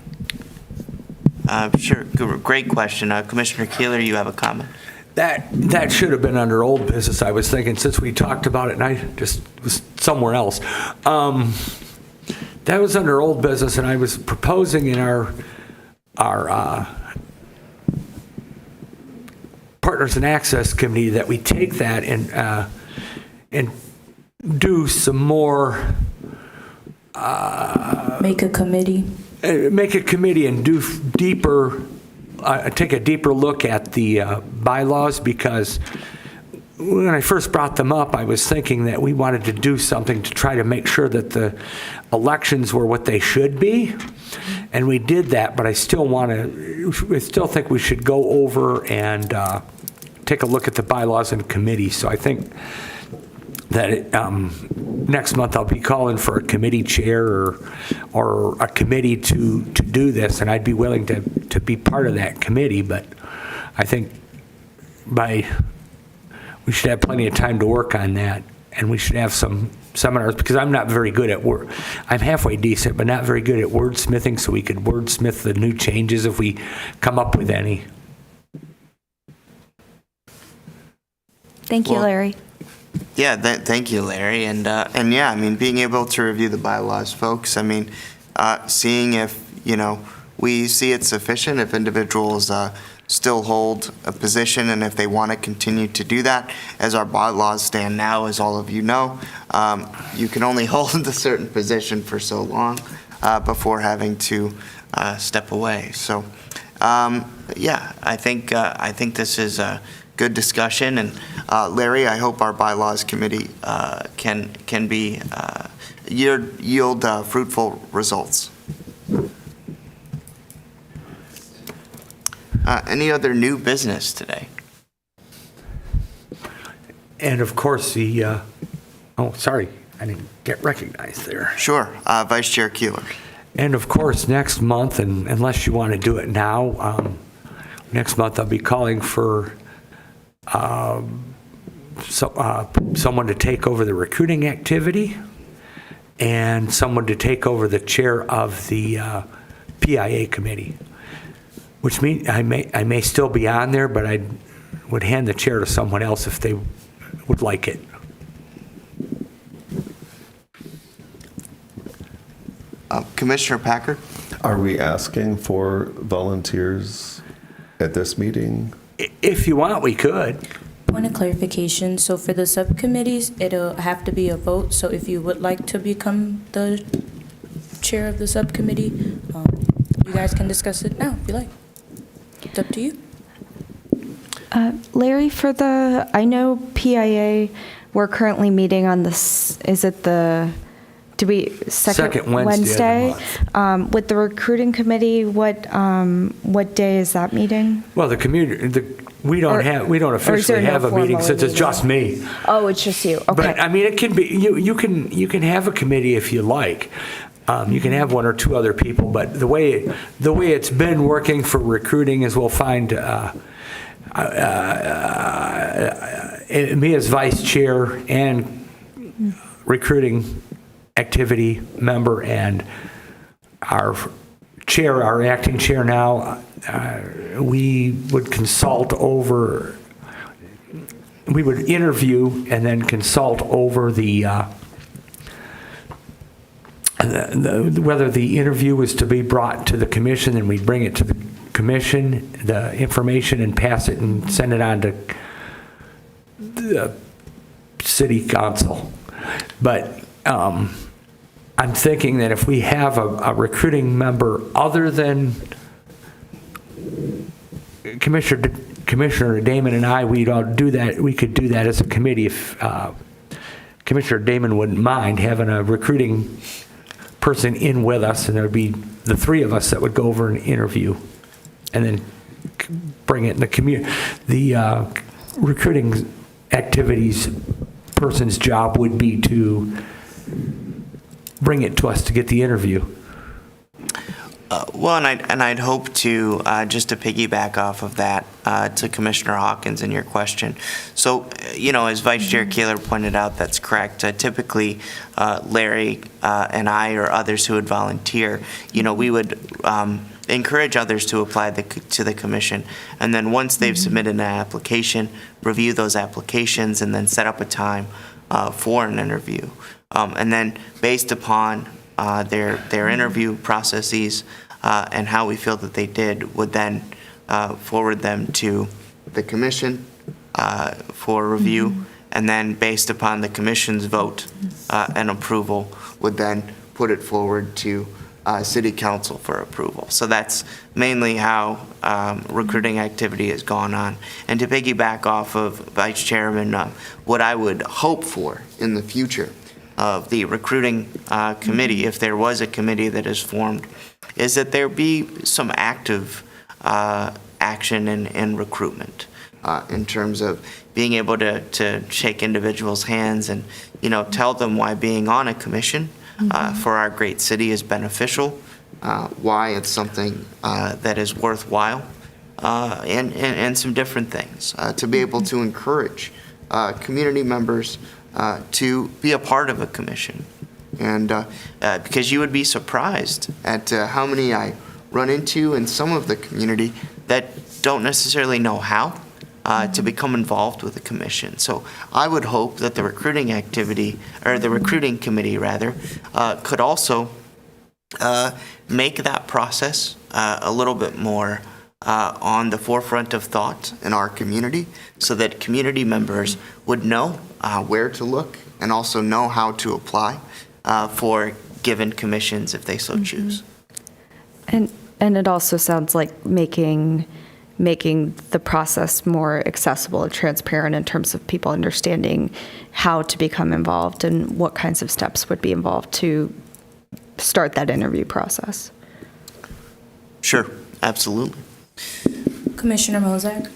Sure. Great question. Commissioner Keeler, you have a comment? That should have been under old business, I was thinking, since we talked about it, and I just was somewhere else. That was under old business, and I was proposing in our Partners in Access Committee that we take that and do some more. Make a committee. Make a committee and do deeper. Take a deeper look at the bylaws, because when I first brought them up, I was thinking that we wanted to do something to try to make sure that the elections were what they should be, and we did that. But I still think we should go over and take a look at the bylaws in committee. So I think that next month I'll be calling for a committee chair or a committee to do this, and I'd be willing to be part of that committee. But I think we should have plenty of time to work on that, and we should have some seminars, because I'm not very good at word. I'm halfway decent, but not very good at wordsmithing, so we could wordsmith the new changes if we come up with any. Thank you, Larry. Yeah, thank you, Larry. And yeah, I mean, being able to review the bylaws, folks, I mean, seeing if, we see it sufficient, if individuals still hold a position, and if they want to continue to do that. As our bylaws stand now, as all of you know, you can only hold a certain position for so long before having to step away. So, yeah, I think this is a good discussion, and Larry, I hope our bylaws committee can be yield fruitful results. Any other new business today? And of course, sorry, I didn't get recognized there. Sure, Vice Chair Keeler. And of course, next month, and unless you want to do it now, next month I'll be calling for someone to take over the recruiting activity and someone to take over the chair of the PIA committee, which means I may still be on there, but I would hand the chair to someone else if they would like it. Commissioner Packard? Are we asking for volunteers at this meeting? If you want, we could. Point of clarification, so for the subcommittees, it'll have to be a vote, so if you would like to become the chair of the subcommittee, You guys can discuss it now if you like. It's up to you. Larry, I know PIA, we're currently meeting on this, is it Second Wednesday of the month. With the recruiting committee, what day is that meeting? Well, we don't officially have a meeting since it's just me. Oh, it's just you, okay. But I mean, it can be, you can have a committee if you like. You can have one or two other people, but the way it's been working for recruiting is we'll find me as vice chair and recruiting activity member, and our acting chair now, we would interview and then consult over whether the interview was to be brought to the commission, and we'd bring it to the commission, the information, and pass it and send it on to the city council. But I'm thinking that if we have a recruiting member other than Commissioner Damon and I, we could do that as a committee if Commissioner Damon wouldn't mind having a recruiting person in with us, and there would be the three of us that would go over an interview and then bring it in the community. The recruiting activities person's job would be to bring it to us to get the interview. Well, and I'd hope to, just to piggyback off of that, to Commissioner Hawkins and your question. So, as Vice Chair Keeler pointed out, that's correct. Typically, Larry and I or others who would volunteer, we would encourage others to apply to the commission. And then once they've submitted an application, review those applications, and then set up a time for an interview. And then based upon their interview processes and how we feel that they did, would then forward them to the commission for review, and then based upon the commission's vote and approval, would then put it forward to city council for approval. So that's mainly how recruiting activity has gone on. And to piggyback off of Vice Chairman, what I would hope for in the future of the recruiting committee, if there was a committee that is formed, is that there be some active action in recruitment in terms of being able to shake individuals' hands and, tell them why being on a commission for our great city is beneficial, why it's something that is worthwhile, and some different things, to be able to encourage community members to be a part of a commission. And because you would be surprised at how many I run into in some of the community that don't necessarily know how to become involved with the commission. So I would hope that the recruiting activity, or the recruiting committee rather, could also make that process a little bit more on the forefront of thought in our community, so that community members would know where to look and also know how to apply for given commissions if they so choose. And it also sounds like making the process more accessible and transparent in terms of people understanding how to become involved and what kinds of steps would be involved to start that interview process. Sure, absolutely. Commissioner Mozak?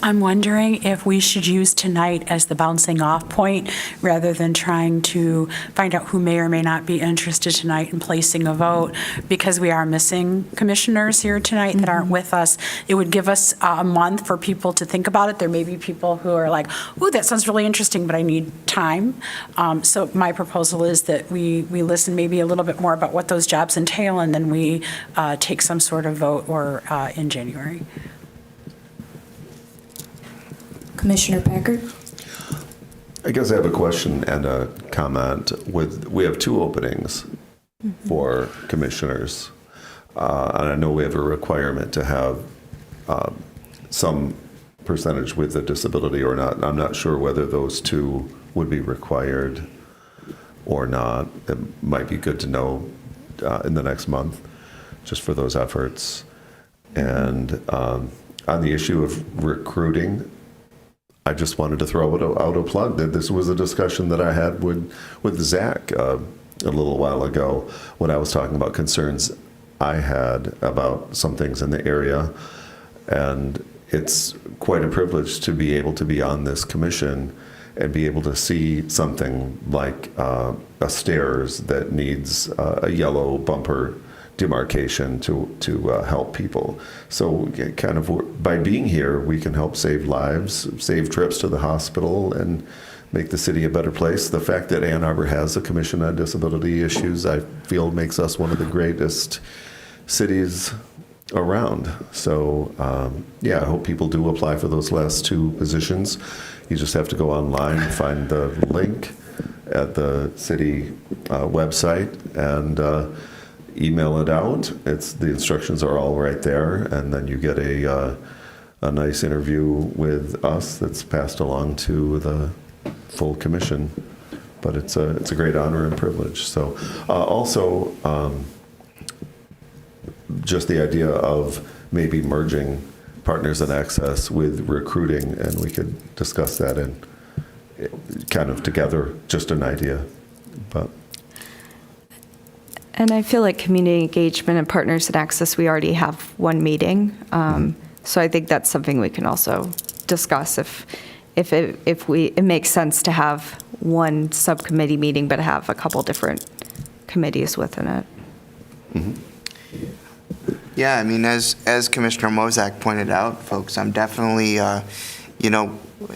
I'm wondering if we should use tonight as the bouncing off point rather than trying to find out who may or may not be interested tonight in placing a vote, because we are missing commissioners here tonight that aren't with us. It would give us a month for people to think about it. There may be people who are like, ooh, that sounds really interesting, but I need time. So my proposal is that we listen maybe a little bit more about what those jobs entail, and then we take some sort of vote or in January. Commissioner Packard? I guess I have a question and a comment. We have two openings for commissioners, and I know we have a requirement to have some percentage with a disability or not. I'm not sure whether those two would be required or not. It might be good to know in the next month. just for those efforts. And on the issue of recruiting, I just wanted to throw out a plug that this was a discussion that I had with Zach a little while ago when I was talking about concerns I had about some things in the area. And it's quite a privilege to be able to be on this commission and be able to see something like a stairs that needs a yellow bumper demarcation to help people. So kind of by being here, we can help save lives, save trips to the hospital, and make the city a better place. The fact that Ann Arbor has a commission on disability issues, I feel, makes us one of the greatest cities around. So yeah, I hope people do apply for those last two positions. You just have to go online and find the link at the city website and email it out. The instructions are all right there, and then you get a nice interview with us that's passed along to the full commission. But it's a great honor and privilege. So also, just the idea of maybe merging Partners in Access with recruiting, and we could discuss that in kind of together, just an idea. But And I feel like community engagement and Partners in Access, we already have one meeting. So I think that's something we can also discuss if it makes sense to have one subcommittee meeting, but have a couple different committees within it. mm-hmm. Yeah, I mean, as Commissioner Mozak pointed out, folks, I'm definitely,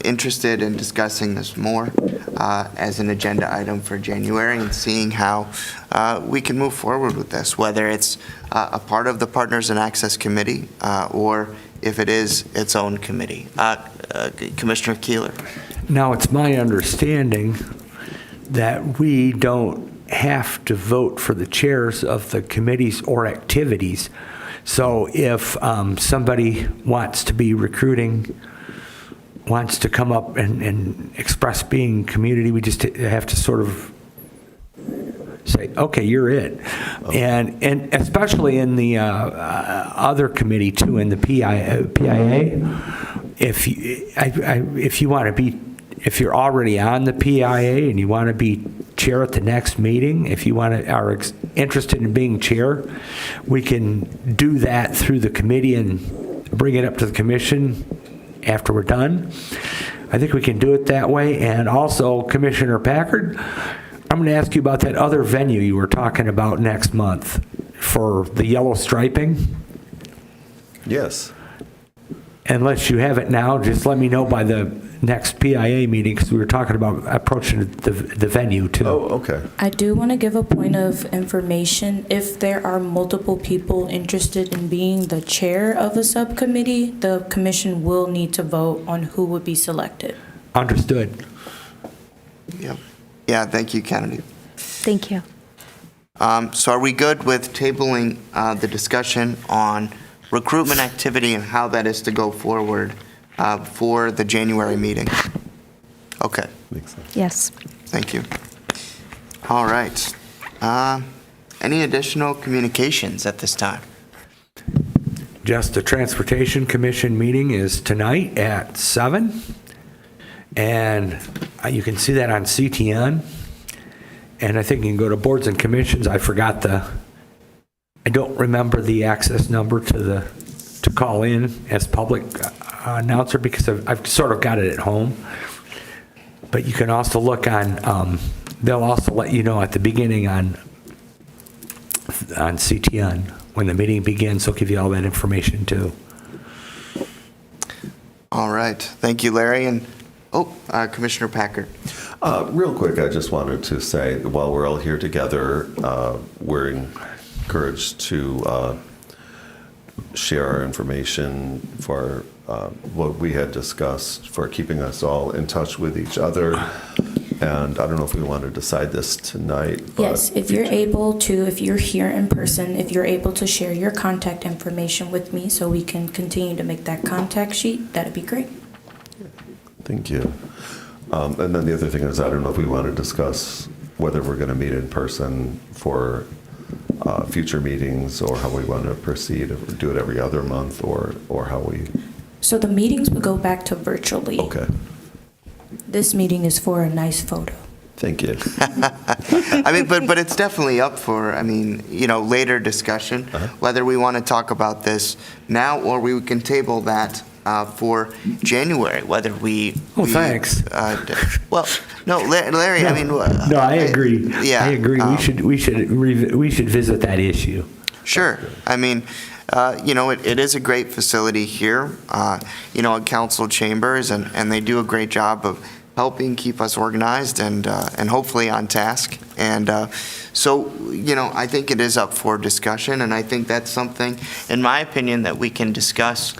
interested in discussing this more as an agenda item for January and seeing how we can move forward with this, whether it's a part of the Partners in Access Committee or if it is its own committee. Commissioner Keeler. Now, it's my understanding that we don't have to vote for the chairs of the committees or activities. So if somebody wants to be recruiting, wants to come up and express being community, we just have to sort of say, okay, you're it. And especially in the other committee too, in the PIA, if you want to be, if you're already on the PIA and you want to be chair at the next meeting, if you are interested in being chair, we can do that through the committee and bring it up to the commission after we're done. I think we can do it that way. And also, Commissioner Packard, I'm going to ask you about that other venue you were talking about next month for the yellow striping. Yes. Unless you have it now, just let me know by the next PIA meeting, because we were talking about approaching the venue too. Oh, okay. I do want to give a point of information. If there are multiple people interested in being the chair of a subcommittee, the commission will need to vote on who would be selected. Understood. Yep. Yeah, thank you, Kennedy. Thank you. So are we good with tabling the discussion on recruitment activity and how that is to go forward for the January meeting? Okay. Makes sense. Yes. Thank you. All right. Any additional communications at this time? Just the Transportation Commission meeting is tonight at 7. And you can see that on CTN. And I think you can go to boards and commissions. I don't remember the access number to call in as public announcer because I've sort of got it at home. But you can also look on, they'll also let you know at the beginning on CTN when the meeting begins. They'll give you all that information too. All right. Thank you, Larry. And Commissioner Packard. Real quick, I just wanted to say, while we're all here together, we're encouraged to share our information for what we had discussed for keeping us all in touch with each other. And I don't know if we want to decide this tonight. But Yes, if you're here in person, if you're able to share your contact information with me so we can continue to make that contact sheet, that'd be great. Thank you. And then the other thing is, I don't know if we want to discuss whether we're going to meet in person for future meetings, or how we want to proceed, if we do it every other month, or how we, So the meetings would go back to virtually. okay. This meeting is for a nice photo. Thank you. I mean, but it's definitely up for, I mean, later discussion, whether we want to talk about this now or we can table that for January, whether we. Oh, thanks. Well, no, Larry, I mean. No, I agree. Yeah. I agree. We should visit that issue. Sure. I mean, it is a great facility here, at council chambers, and they do a great job of helping keep us organized and hopefully on task. And so, I think it is up for discussion, and I think that's something, in my opinion, that we can discuss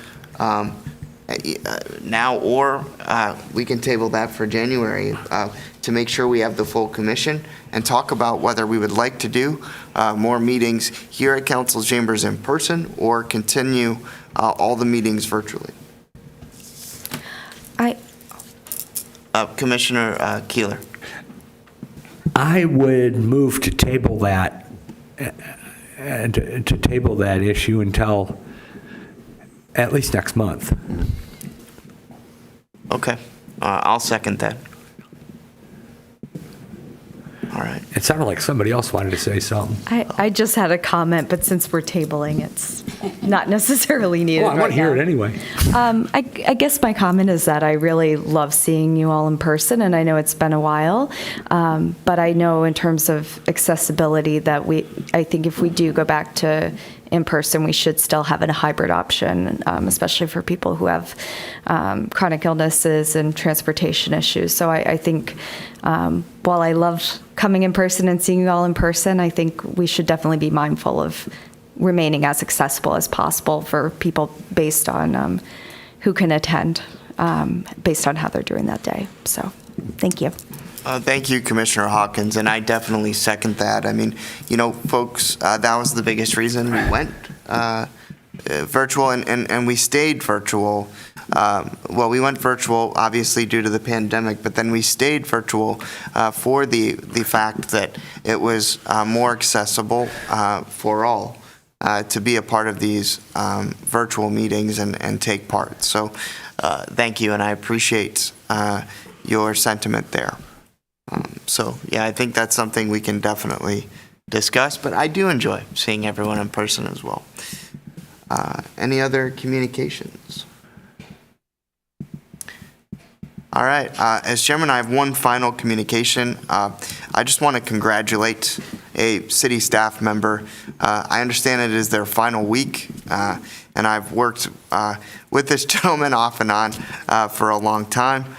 now, or we can table that for January to make sure we have the full commission and talk about whether we would like to do more meetings here at council chambers in person or continue all the meetings virtually. Commissioner Keeler. I would move to table that, to table that issue until at least next month. Okay. I'll second that. All right. It sounded like somebody else wanted to say something. I just had a comment, but since we're tabling, it's not necessarily needed Well, I want right to hear now. it anyway. I guess my comment is that I really love seeing you all in person, and I know it's been a while, but I know in terms of accessibility that I think if we do go back to in person, we should still have a hybrid option, especially for people who have chronic illnesses and transportation issues. So I think while I love coming in person and seeing you all in person, I think we should definitely be mindful of remaining as accessible as possible for people based on who can attend, based on how they're doing that day. So thank you. Thank you, Commissioner Hawkins, and I definitely second that. I mean, folks, that was the biggest reason we went virtual, and we stayed virtual. Well, we went virtual, obviously, due to the pandemic, but then we stayed virtual for the fact that it was more accessible for all to be a part of these virtual meetings and take part. So thank you, and I appreciate your sentiment there. So, yeah, I think that's something we can definitely discuss, but I do enjoy seeing everyone in person as well. Any other communications? All right. As chairman, I have one final communication. I just want to congratulate a city staff member. I understand it is their final week, and I've worked with this gentleman off and on for a long time.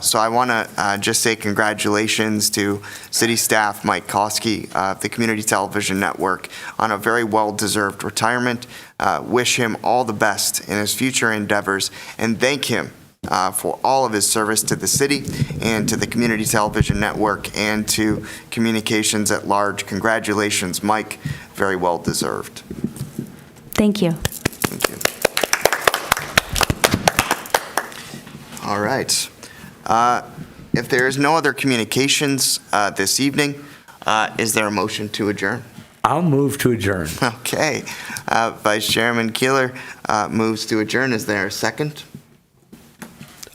So I want to just say congratulations to city staff Mike Koski, the Community Television Network, on a very well-deserved retirement. Wish him all the best in his future endeavors, and thank him for all of his service to the city and to the Community Television Network and to communications at large. Congratulations, Mike. Very well-deserved. Thank you. Thank you. All right. If there is no other communications this evening, is there a motion to adjourn? I'll move to adjourn. Okay. Vice Chairman Keeler moves to adjourn. Is there a second?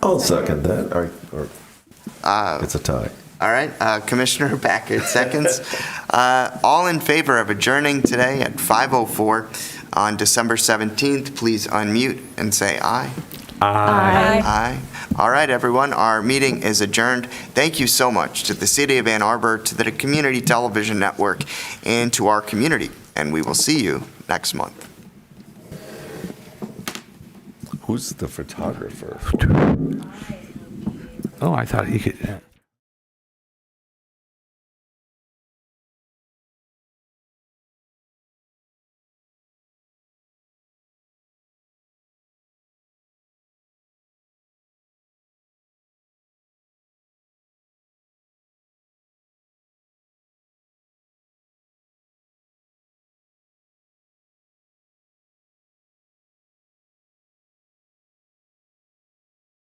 I'll second that. Or it's a tie. All right. Commissioner Packard seconds. All in favor of adjourning today at 5:04 on December 17th, please unmute and say aye. Aye. Aye. All right, everyone, our meeting is adjourned. Thank you so much to the City of Ann Arbor, to the Community Television Network, and to our community. And we will see you next month. Who's the photographer? Oh, I thought you could.